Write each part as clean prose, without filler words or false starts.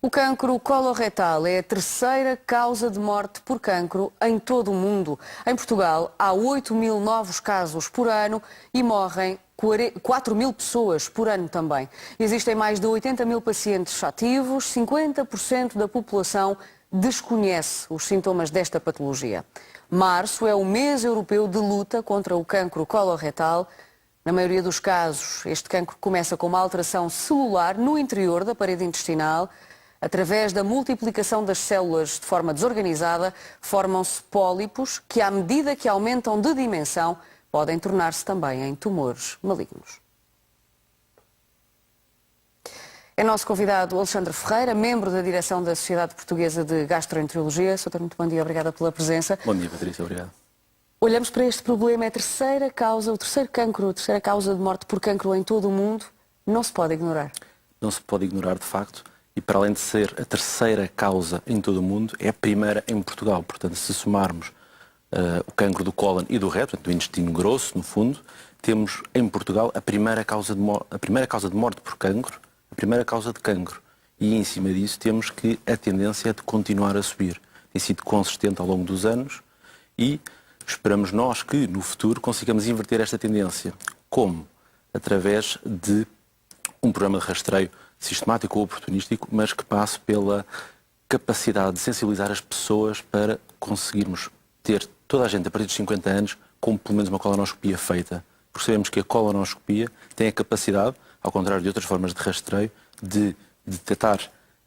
O cancro coloretal é a terceira causa de morte por cancro em todo o mundo. Em Portugal, há 8.000 novos casos por ano e morrem 4.000 pessoas por ano também. Existem mais de 80.000 pacientes ativos, 50% da população desconhece os sintomas desta patologia. Março é o mês europeu de luta contra o cancro coloretal. Na maioria dos casos, este cancro começa com uma alteração celular no interior da parede intestinal. Através da multiplicação das células de forma desorganizada, formam-se pólipos que, à medida que aumentam de dimensão, podem tornar-se também em tumores malignos. É nosso convidado Alexandre Ferreira, membro da direção da Sociedade Portuguesa de Gastroenterologia. Soutor, muito bom dia, obrigada pela presença. Bom dia, Patrícia, obrigado. Olhamos para este problema, é a terceira causa, o terceiro cancro, a terceira causa de morte por cancro em todo o mundo. Não se pode ignorar. Não se pode ignorar, de facto, e para além de ser a terceira causa em todo o mundo, é a primeira em Portugal. Portanto, se somarmos o cancro do cólon e do reto, do intestino grosso, no fundo, temos em Portugal a primeira causa de morte por cancro, a primeira causa de cancro. E em cima disso temos que a tendência é de continuar a subir. Tem sido consistente ao longo dos anos e esperamos nós que no futuro consigamos inverter esta tendência. Como? Através de um programa de rastreio sistemático ou oportunístico, mas que passe pela capacidade de sensibilizar as pessoas para conseguirmos ter toda a gente a partir dos 50 anos com pelo menos uma colonoscopia feita. Porque sabemos que a colonoscopia tem a capacidade, ao contrário de outras formas de rastreio, de detectar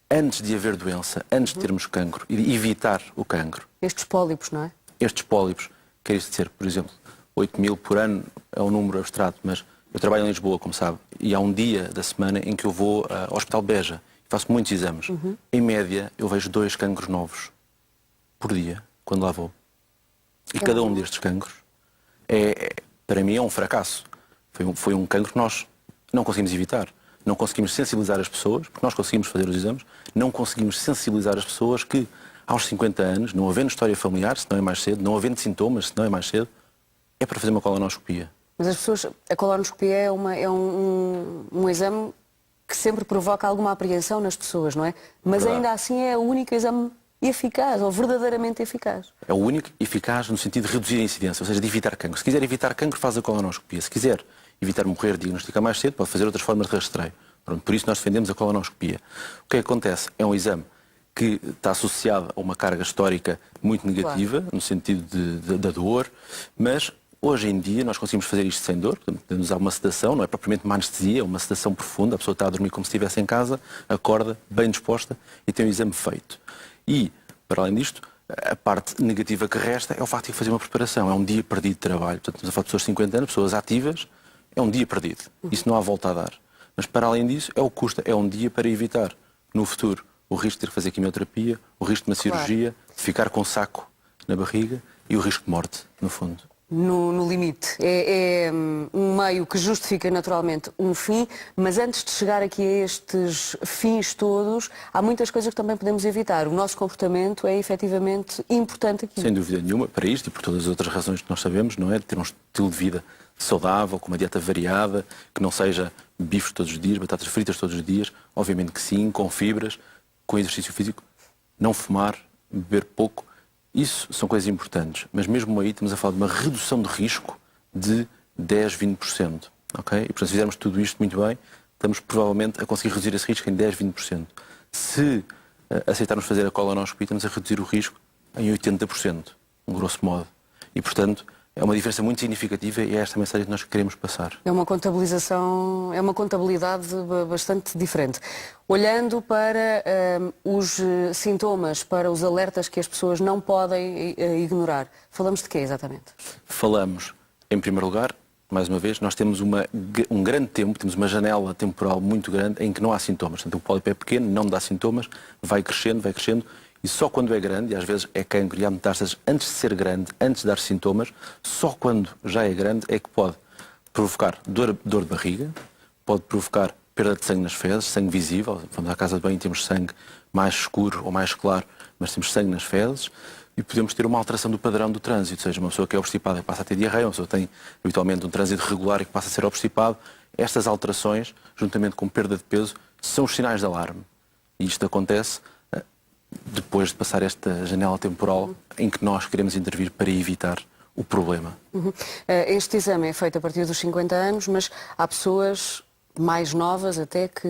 antes de haver doença, antes de termos cancro e de evitar o cancro. Estes pólipos, não é? Estes pólipos, quer isso dizer, por exemplo, 8.000 por ano é um número abstrato, mas eu trabalho em Lisboa, como sabe, e há um dia da semana em que eu vou ao Hospital Beja e faço muitos exames. Em média, eu vejo 2 cancros novos por dia, quando lá vou. E cada um destes cancros, para mim, é um fracasso. Foi um cancro que nós não conseguimos evitar. Não conseguimos sensibilizar as pessoas, porque nós conseguimos fazer os exames, não conseguimos sensibilizar as pessoas que, aos 50 anos, não havendo história familiar, se não é mais cedo, não havendo sintomas, se não é mais cedo, é para fazer uma colonoscopia. Mas as pessoas, a colonoscopia é um exame que sempre provoca alguma apreensão nas pessoas, não é? Mas Verdade. ainda assim é o único exame eficaz, ou verdadeiramente eficaz. É o único eficaz no sentido de reduzir a incidência, ou seja, de evitar cancro. Se quiser evitar cancro, faz a colonoscopia. Se quiser evitar morrer, diagnosticar mais cedo, pode fazer outras formas de rastreio. Pronto, por isso nós defendemos a colonoscopia. O que acontece? É um exame que está associado a uma carga histórica muito negativa, claro, no sentido da dor, mas hoje em dia nós conseguimos fazer isto sem dor, portanto, podemos usar uma sedação, não é propriamente uma anestesia, é uma sedação profunda, a pessoa está a dormir como se estivesse em casa, acorda, bem disposta e tem o exame feito. E, para além disto, a parte negativa que resta é o facto de fazer uma preparação, é um dia perdido de trabalho. Portanto, estamos a falar de pessoas de 50 anos, pessoas ativas, é um dia perdido. Isso não há volta a dar. Mas, para além disso, é o custo, é um dia para evitar, no futuro, o risco de ter que fazer quimioterapia, o risco de uma cirurgia, de ficar com saco na barriga e o risco de morte, no fundo. No limite. É um meio que justifica naturalmente um fim, mas antes de chegar aqui a estes fins todos, há muitas coisas que também podemos evitar. O nosso comportamento é efetivamente importante aqui. Sem dúvida nenhuma, para isto e por todas as outras razões que nós sabemos, não é? De ter um estilo de vida saudável, com uma dieta variada, que não seja bifes todos os dias, batatas fritas todos os dias, obviamente que sim, com fibras, com exercício físico, não fumar, beber pouco. Isso são coisas importantes, mas mesmo aí estamos a falar de uma redução de risco de 10, 20%. Okay? E portanto, se fizermos tudo isto muito bem, estamos provavelmente a conseguir reduzir esse risco em 10, 20%. Se aceitarmos fazer a colonoscopia, estamos a reduzir o risco em 80%, um grosso modo. E portanto, é uma diferença muito significativa e é esta a mensagem que nós queremos passar. É uma contabilização, é uma contabilidade bastante diferente. Olhando para os sintomas, para os alertas que as pessoas não podem ignorar, falamos de quê exatamente? Falamos, em primeiro lugar, mais uma vez, nós temos um grande tempo, temos uma janela temporal muito grande em que não há sintomas. Portanto, o pólipo é pequeno, não dá sintomas, vai crescendo, e só quando é grande, e às vezes é cancro e há metástases antes de ser grande, antes de dar sintomas, só quando já é grande é que pode provocar dor de barriga, pode provocar perda de sangue nas fezes, sangue visível, vamos à casa de banho e temos sangue mais escuro ou mais claro, mas temos sangue nas fezes, e podemos ter uma alteração do padrão do trânsito, ou seja, uma pessoa que é obstipada e passa a ter diarreia, uma pessoa que tem habitualmente um trânsito regular e que passa a ser obstipado. Estas alterações, juntamente com perda de peso, são os sinais de alarme. E isto acontece depois de passar esta janela temporal em que nós queremos intervir para evitar o problema. Este exame é feito a partir dos 50 anos, mas há pessoas mais novas até que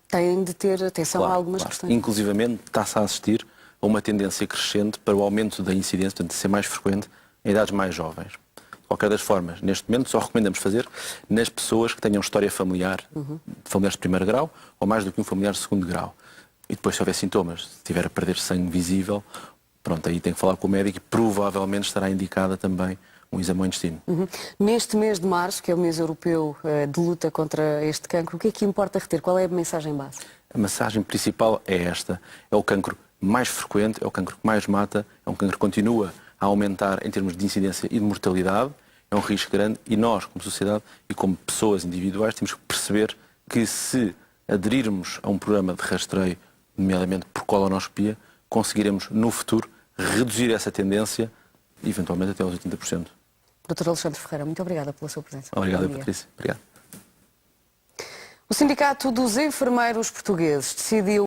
têm de ter atenção a algumas questões. Inclusivamente está-se a assistir a uma tendência crescente para o aumento da incidência, portanto, de ser mais frequente em idades mais jovens. De qualquer das formas, neste momento só recomendamos fazer nas pessoas que tenham história familiar, familiares de primeiro grau, ou mais do que um familiar de segundo grau. E depois, se houver sintomas, se estiver a perder sangue visível, pronto, aí tem que falar com o médico e provavelmente estará indicada também um exame ao intestino. Neste mês de março, que é o mês europeu de luta contra este cancro, o que é que importa reter? Qual é a mensagem base? A mensagem principal é esta. É o cancro mais frequente, é o cancro que mais mata, é um cancro que continua a aumentar em termos de incidência e de mortalidade, é um risco grande e nós, como sociedade e como pessoas individuais, temos que perceber que se aderirmos a um programa de rastreio, nomeadamente por colonoscopia, conseguiremos no futuro reduzir essa tendência, eventualmente até aos 80%. Dr. Alexandre Ferreira, muito obrigada pela sua presença. Obrigado, Patrícia. Obrigado. O Sindicato dos Enfermeiros Portugueses decidiu